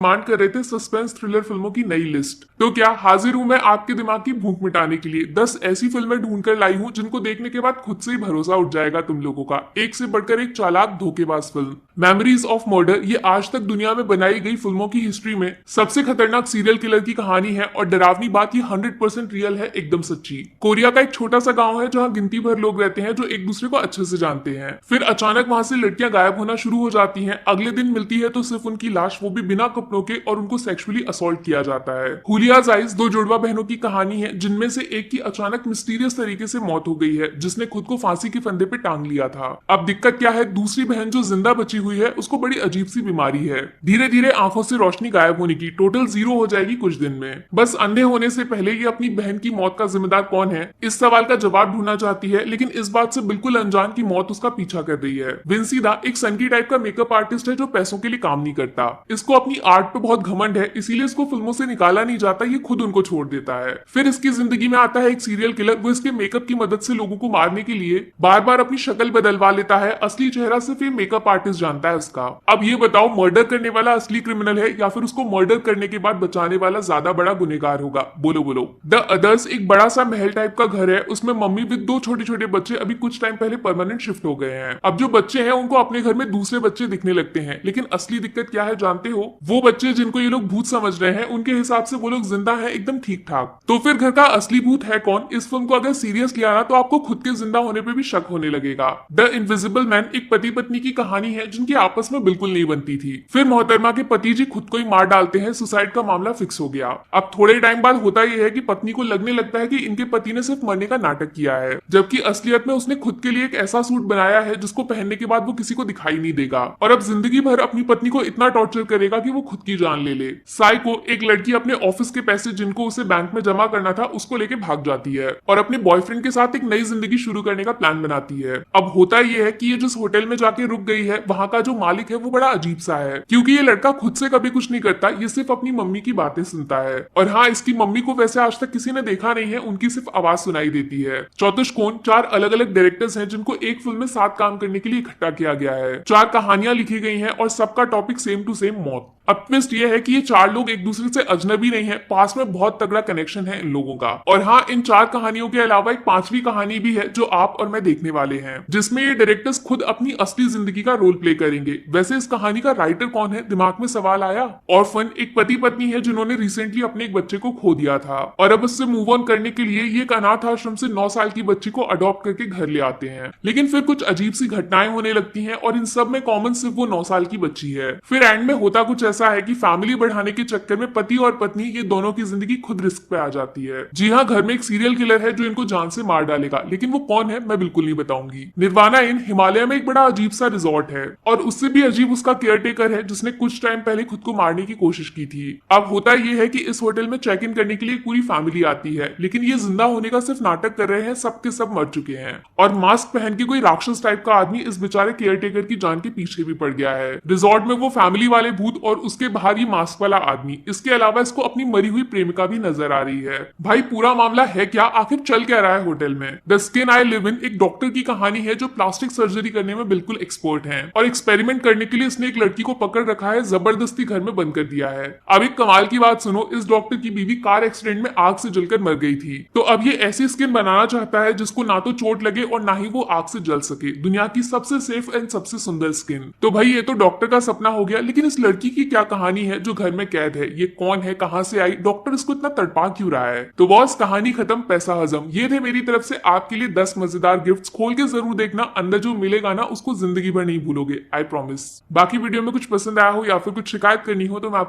Demand कर रहे थे सस्पेंस थ्रिलर फिल्मों की नई लिस्ट। तो क्या हाजिर हूं मैं आपके दिमाग की भूख मिटाने के लिए 10 ऐसी फिल्में ढूंढकर लाई हूं जिनको देखने के बाद खुद से ही भरोसा उठ जाएगा तुम लोगों का। एक से बढ़कर एक चालाक धोखेबाज फिल्म मेमोरीज ऑफ मर्डर ये आज तक दुनिया में बनाई गई फिल्मों की हिस्ट्री में सबसे खतरनाक सीरियल किलर की कहानी है और डरावनी बात ये 100% रियल है, एकदम सच्ची। कोरिया का एक छोटा सा गांव है जहां गिनती भर लोग रहते हैं जो एक दूसरे को अच्छे से जानते हैं। फिर अचानक वहां से लड़कियां गायब होना शुरू हो जाती हैं। अगले दिन मिलती है तो सिर्फ उनकी लाश, वो भी बिना कपड़ों के, और उनको सेक्सुअली असॉल्ट किया जाता है। हुलियाज आइज दो जुड़वा बहनों की कहानी है जिनमें से एक की अचानक मिस्टीरियस तरीके से मौत हो गई है जिसने खुद को फांसी के फंदे पे टांग लिया था। अब दिक्कत क्या है, दूसरी बहन जो जिंदा बची हुई है उसको बड़ी अजीब सी बीमारी है। धीरे धीरे आंखों से रोशनी गायब होने की, टोटल 0 हो जाएगी कुछ दिन में। बस अंधे होने से पहले ये अपनी बहन की मौत का जिम्मेदार कौन है, इस सवाल का जवाब ढूंढना चाहती है, लेकिन इस बात से बिल्कुल अनजान की मौत उसका पीछा कर रही है। विंसीदा एक सनकी टाइप का मेकअप आर्टिस्ट है जो पैसों के लिए काम नहीं करता। इसको अपनी आर्ट पे बहुत घमंड है, इसीलिए इसको फिल्मों से निकाला नहीं जाता, ये खुद उनको छोड़ देता है। फिर इसकी जिंदगी में आता है एक सीरियल किलर। वो इसके मेकअप की मदद से लोगों को मारने के लिए बार बार अपनी शक्ल बदलवा लेता है। असली चेहरा सिर्फ ये मेकअप आर्टिस्ट जानता है उसका। अब ये बताओ, मर्डर करने वाला असली क्रिमिनल है या फिर उसको मर्डर करने के बाद बचाने वाला ज्यादा बड़ा गुनहगार होगा? बोलो बोलो। द अदर्स एक बड़ा सा महल टाइप का घर है, उसमें मम्मी विद 2 छोटे छोटे बच्चे अभी कुछ टाइम पहले परमानेंट शिफ्ट हो गए हैं। अब जो बच्चे हैं उनको अपने घर में दूसरे बच्चे दिखने लगते हैं, लेकिन असली दिक्कत क्या है जानते हो? वो बच्चे जिनको ये लोग भूत समझ रहे हैं उनके हिसाब से वो लोग जिंदा है, एकदम ठीक ठाक। तो फिर घर का असली भूत है कौन? इस फिल्म को अगर सीरियस लिया ना तो आपको खुद के जिंदा होने पे भी शक होने लगेगा। द इनविजिबल मैन एक पति पत्नी की कहानी है जिनकी आपस में बिल्कुल नहीं बनती थी। फिर मोहतरमा के पति जी खुद को ही मार डालते हैं, सुसाइड का मामला फिक्स हो गया। अब थोड़े टाइम बाद होता यह है कि पत्नी को लगने लगता है कि इनके पति ने सिर्फ मरने का नाटक किया है, जबकि असलियत में उसने खुद के लिए एक ऐसा सूट बनाया है जिसको पहनने के बाद वो किसी को दिखाई नहीं देगा, और अब जिंदगी भर अपनी पत्नी को इतना टॉर्चर करेगा कि वो खुद की जान ले ले। साइको एक लड़की अपने ऑफिस के पैसे जिनको उसे बैंक में जमा करना था उसको लेके भाग जाती है और अपने बॉयफ्रेंड के साथ एक नई जिंदगी शुरू करने का प्लान बनाती है। अब होता यह है कि ये जिस होटल में जाके रुक गई है वहां का जो मालिक है वो बड़ा अजीब सा है, क्योंकि ये लड़का खुद से कभी कुछ नहीं करता, ये सिर्फ अपनी मम्मी की बातें सुनता है। और हाँ, इसकी मम्मी को वैसे आज तक किसी ने देखा नहीं है, उनकी सिर्फ आवाज सुनाई देती है। चौतुष्कोण 4 अलग अलग डायरेक्टर्स हैं जिनको एक फिल्म में साथ काम करने के लिए इकट्ठा किया गया है। 4 कहानियां लिखी गई हैं और सबका टॉपिक सेम टू सेम मौत। अब ट्विस्ट ये है कि ये 4 लोग एक दूसरे से अजनबी नहीं है, पास में बहुत तगड़ा कनेक्शन है इन लोगों का। और हाँ, इन 4 कहानियों के अलावा एक 5वीं कहानी भी है जो आप और मैं देखने वाले हैं, जिसमें ये डायरेक्टर्स खुद अपनी असली जिंदगी का रोल प्ले करेंगे। वैसे इस कहानी का राइटर कौन है, दिमाग में सवाल आया? ऑर्फन एक पति पत्नी है जिन्होंने रिसेंटली अपने एक बच्चे को खो दिया था और अब उससे मूव ऑन करने के लिए ये एक अनाथ आश्रम से 9 साल की बच्ची को अडॉप्ट करके घर ले आते हैं। लेकिन फिर कुछ अजीब सी घटनाएं होने लगती हैं और इन सब में कॉमन सिर्फ वो 9 साल की बच्ची है। फिर एंड में होता कुछ ऐसा है कि फैमिली बढ़ाने के चक्कर में पति और पत्नी ये दोनों की जिंदगी खुद रिस्क पे आ जाती है। जी हाँ, घर में एक सीरियल किलर है जो इनको जान से मार डालेगा, लेकिन वो कौन है मैं बिल्कुल नहीं बताऊंगी। निर्वाणा इन हिमालय में एक बड़ा अजीब सा रिजॉर्ट है और उससे भी अजीब उसका केयरटेकर है जिसने कुछ टाइम पहले खुद को मारने की कोशिश की थी। अब होता यह है कि इस होटल में चेक इन करने के लिए पूरी फैमिली आती है, लेकिन ये जिंदा होने का सिर्फ नाटक कर रहे हैं, सबके सब मर चुके हैं। और मास्क पहन के कोई राक्षस टाइप का आदमी इस बेचारे केयरटेकर की जान के पीछे भी पड़ गया है। रिजॉर्ट में वो फैमिली वाले भूत और उसके बाहर ये मास्क वाला आदमी, इसके अलावा इसको अपनी मरी हुई प्रेमिका भी नजर आ रही है। भाई पूरा मामला है क्या, आखिर चल क्या रहा है होटल में? The skin I live in एक डॉक्टर की कहानी है जो प्लास्टिक सर्जरी करने में बिल्कुल एक्सपर्ट है और एक्सपेरिमेंट करने के लिए इसने एक लड़की को पकड़ रखा है, जबरदस्ती घर में बंद कर दिया है। अब एक कमाल की बात सुनो, इस डॉक्टर की बीवी कार एक्सीडेंट में आग से जलकर मर गई थी, तो अब ये ऐसी स्किन बनाना चाहता है जिसको ना तो चोट लगे और ना ही वो आग से जल सके। दुनिया की सबसे सेफ एंड सबसे सुंदर स्किन। तो भाई ये तो डॉक्टर का सपना हो गया, लेकिन इस लड़की की क्या कहानी है जो घर में कैद है? ये कौन है, कहां से आई, डॉक्टर इसको इतना तड़पा क्यों रहा है? तो बॉस, कहानी खत्म, पैसा हजम। ये थे मेरी तरफ से आपके लिए 10 मजेदार गिफ्ट्स। खोल के जरूर देखना, अंदर जो मिलेगा ना उसको जिंदगी भर नहीं भूलोगे, आई प्रॉमिस। बाकी वीडियो में कुछ पसंद आया हो या फिर कुछ शिकायत करनी हो तो मैं